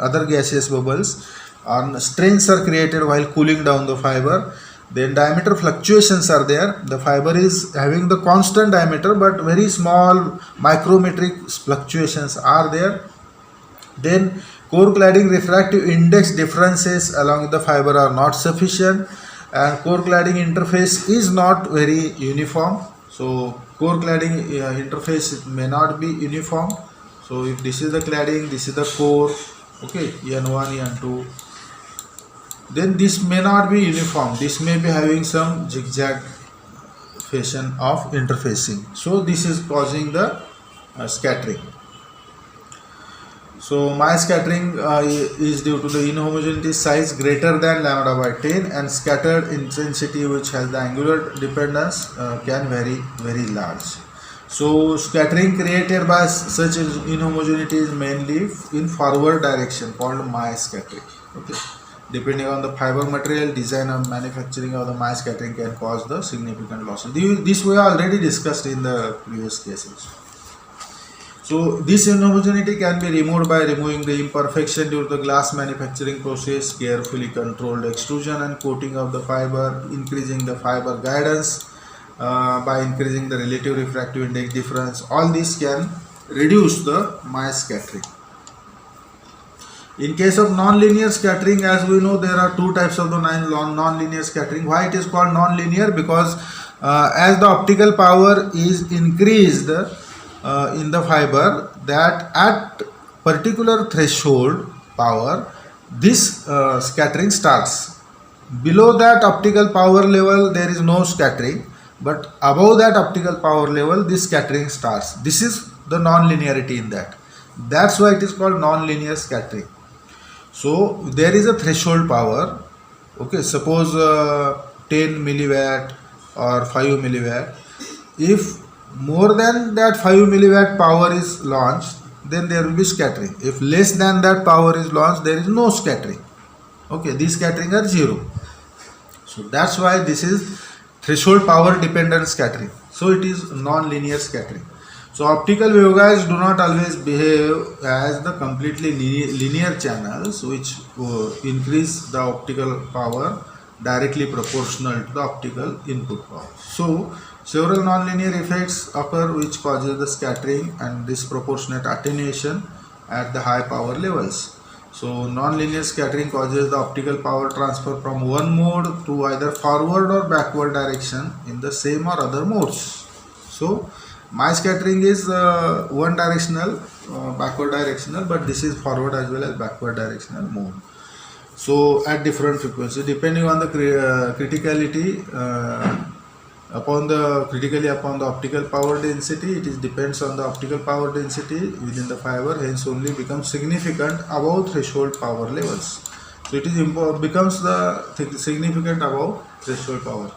other gaseous bubbles, and strains are created while cooling down the fiber. Then diameter fluctuations are there. The fiber is having the constant diameter, but very small micrometric fluctuations are there. Then core cladding refractive index differences along with the fiber are not sufficient, and core cladding interface is not very uniform. So core cladding interface may not be uniform. So if this is the cladding, this is the core, okay, N1, N2, then this may not be uniform. This may be having some zigzag fashion of interfacing. So this is causing the scattering. So my scattering is due to the inhomogeneity size greater than lambda by 10, and scattered intensity, which has the angular dependence, can vary very large. So scattering created by such inhomogeneity is mainly in forward direction, called my scattering. Okay. Depending on the fiber material, design and manufacturing of the my scattering can cause the significant losses. This we already discussed in the previous cases. So this inhomogeneity can be removed by removing the imperfection due to the glass manufacturing process, carefully controlled extrusion and coating of the fiber, increasing the fiber guidance by increasing the relative refractive index difference. All this can reduce the mass scattering. In case of non-linear scattering, as we know, there are two types of the non-linear scattering. Why it is called non-linear? Because as the optical power is increased in the fiber, that at particular threshold power, this scattering starts. Below that optical power level, there is no scattering, but above that optical power level, this scattering starts. This is the non-linearity in that. That's why it is called non-linear scattering. So there is a threshold power. Okay, suppose 10 milliwatt or 5 milliwatt. If more than that 5 milliwatt power is launched, then there will be scattering. If less than that power is launched, there is no scattering. Okay, these scattering are zero. So that's why this is threshold power dependent scattering. So it is non-linear scattering. So optical waveguides do not always behave as the completely linear channels, which increase the optical power directly proportional to the optical input power. So several nonlinear effects occur which causes the scattering and disproportionate attenuation at the high power levels. So nonlinear scattering causes the optical power transfer from one mode to either forward or backward direction in the same or other modes. So my scattering is one directional, backward directional, but this is forward as well as backward directional mode. So at different frequencies, depending on the criticality upon the optical power density, it is depends on the optical power density within the fiber, hence only becomes significant above threshold power levels. So it is becomes the significant above threshold power.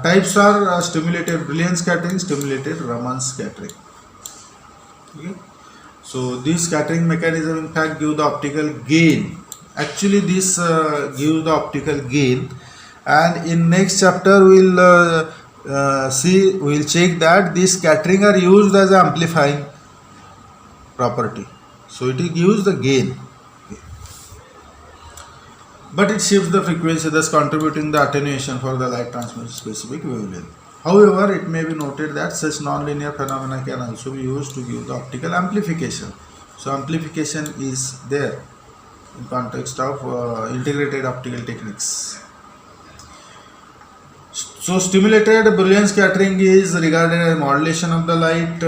Types are stimulated Brillouin scattering, stimulated Raman scattering. Okay. So this scattering mechanism in fact give the optical gain. Actually this gives the optical gain, and in next chapter we'll we'll check that these scattering are used as an amplifying property. So it gives the gain. But it shifts the frequency, thus contributing the attenuation for the light transmission specific wavelength. However, it may be noted that such non-linear phenomena can also be used to give the optical amplification. So amplification is there in context of integrated optical techniques. So stimulated Brillouin scattering is regarded as modulation of the light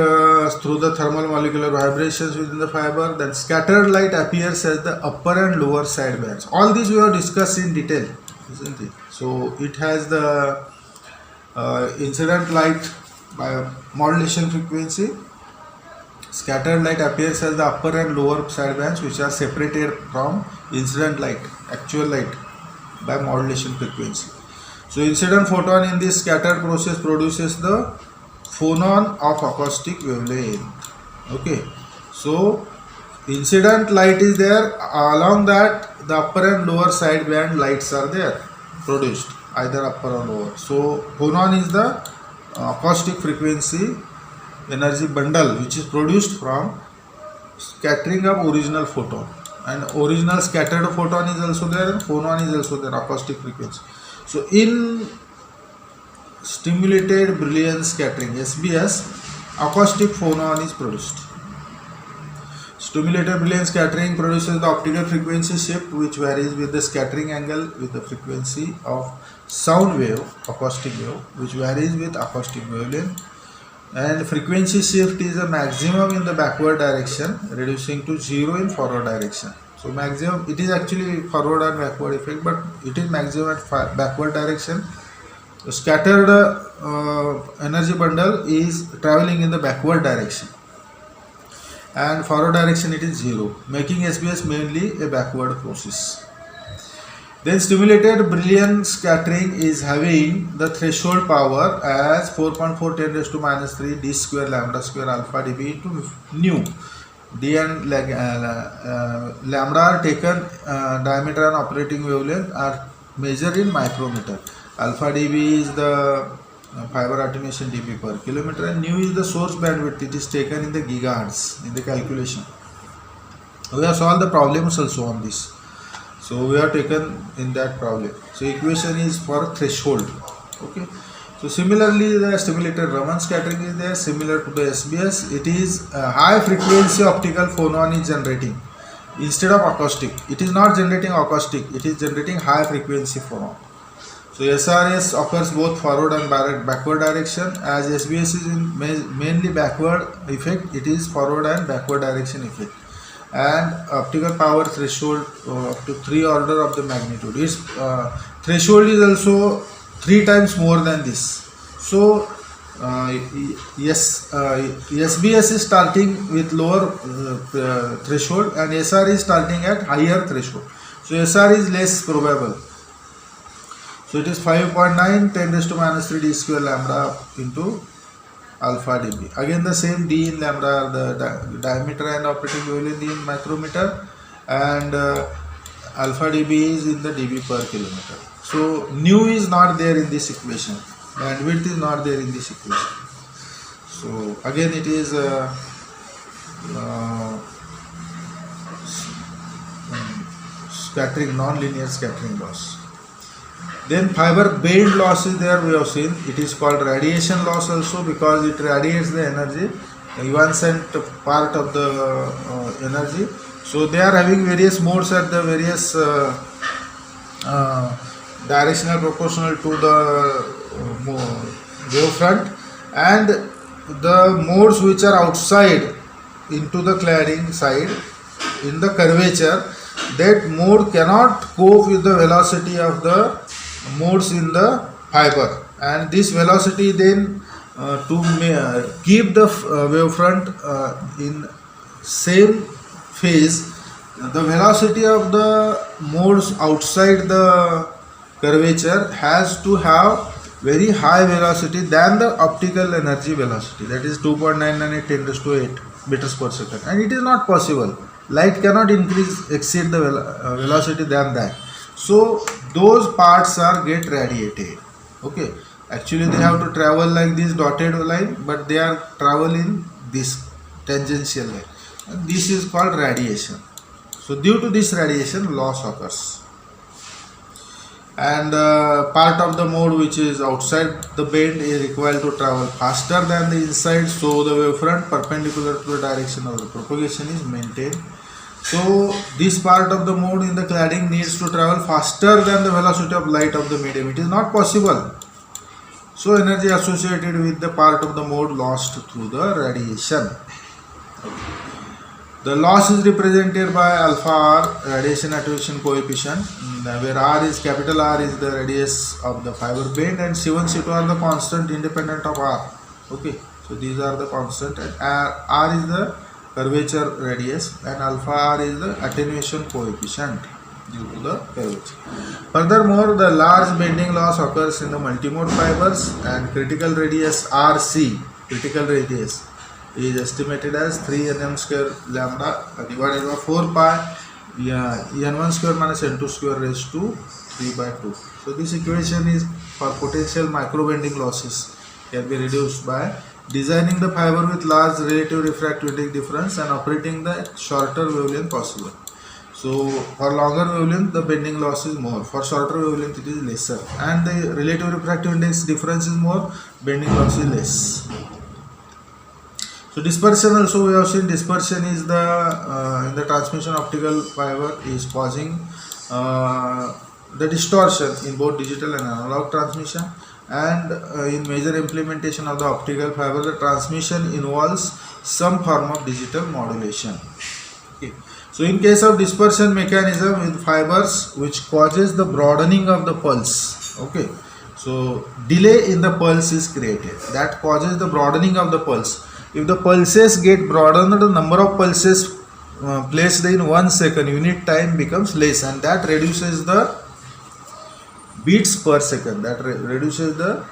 through the thermal molecular vibrations within the fiber. Then scattered light appears as the upper and lower side bands. All these we have discussed in detail, isn't it? So it has the incident light by modulation frequency. Scattered light appears as the upper and lower side bands, which are separated from incident light, actual light, by modulation frequency. So incident photon in this scattered process produces the phonon of acoustic wavelength. Okay, so incident light is there, along that the upper and lower side band lights are there produced, either upper or lower. So phonon is the acoustic frequency energy bundle which is produced from scattering of original photon, and original scattered photon is also there and phonon is also there, acoustic frequency. So in stimulated Brillouin scattering, SBS, acoustic phonon is produced. Stimulated Brillouin scattering produces the optical frequency shift which varies with the scattering angle with the frequency of sound wave, acoustic wave, which varies with acoustic wavelength, and frequency shift is a maximum in the backward direction, reducing to 0 in forward direction. So maximum, it is actually forward and backward effect, but it is maximum at backward direction. The scattered energy bundle is traveling in the backward direction, and forward direction it is 0, making SBS mainly a backward process. Then stimulated Brillouin scattering is having the threshold power as 4.4 10 raised to minus 3 d square lambda square alpha dB into nu. D and lambda are taken, diameter and operating wavelength are measured in micrometer. Alpha dB is the fiber attenuation dB per kilometer, and nu is the source bandwidth. It is taken in the gigahertz in the calculation. We have solved the problems also on this. So we have taken in that problem. So equation is for threshold. Okay. So similarly, the stimulated Raman scattering is there, similar to the SBS. It is a high frequency optical phonon is generating instead of acoustic. It is not generating acoustic, it is generating high frequency phonon. So SRS occurs both forward and backward direction. As SBS is in mainly backward effect, it is forward and backward direction effect. And optical power threshold up to 3 order of the magnitude. Its threshold is also 3 times more than this. So SBS is starting with lower threshold, and SR is starting at higher threshold. So SR is less probable. So it is 5.9 10 raised to minus 3 d square lambda into alpha dB. Again the same, d in lambda are the diameter and operating wavelength in micrometer, and alpha dB is in the dB per kilometer. So nu is not there in this equation, bandwidth is not there in this equation. So again it is scattering, non-linear scattering loss. Then fiber band loss is there, we have seen. It is called radiation loss also, because it radiates the energy, evanescent part of the energy. So they are having various modes at the various directional proportional to the wavefront, and the modes which are outside into the cladding side in the curvature, that mode cannot cope with the velocity of the modes in the fiber, and this velocity then to keep the wavefront in same phase, the velocity of the modes outside the curvature has to have very high velocity than the optical energy velocity, that is 2.998 10 raised to 8 meters per second, and it is not possible. Light cannot exceed the velocity than that. So those parts are get radiated. Okay, actually they have to travel like this dotted line, but they are traveling this tangential line, and this is called radiation. So due to this radiation, loss occurs. and part of the mode which is outside the bend is required to travel faster than the inside, so the wavefront perpendicular to the direction of the propagation is maintained. So this part of the mode in the cladding needs to travel faster than the velocity of light of the medium. It is not possible. So energy associated with the part of the mode lost through the radiation. The loss is represented by alpha r, radiation attenuation coefficient, where r is capital R is the radius of the fiber bend, and C1 C2 are the constant independent of r. Okay, so these are the constant, and r is the curvature radius, and alpha r is the attenuation coefficient due to the curvature. Furthermore, the large bending loss occurs in the multimode fibers, and critical radius RC, critical radius, is estimated as 3 nm square lambda divided by 4 pi n1 square minus n2 square raised to 3 by 2. So this equation is for potential micro bending losses can be reduced by designing the fiber with large relative refractive difference and operating the shorter wavelength possible. So for longer wavelength the bending loss is more, for shorter wavelength it is lesser, and the relative refractive index difference is more, bending loss is less. So dispersion also we have seen. Dispersion is the in the transmission optical fiber is causing the distortion in both digital and analog transmission, and in major implementation of the optical fiber the transmission involves some form of digital modulation. Okay. So in case of dispersion mechanism with fibers which causes the broadening of the pulse. Okay. So delay in the pulse is created that causes the broadening of the pulse. If the pulses get broadened, the number of pulses placed in 1 second unit time becomes less, and that reduces the beats per second. That reduces the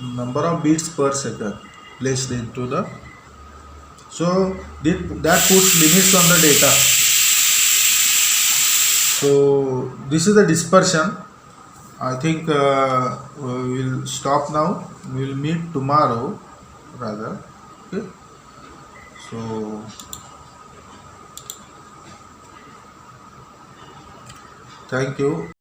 number of beats per second placed into the. So that puts limits on the data. So this is the dispersion. I think we will stop now. We will meet tomorrow. Rather, okay. So thank you.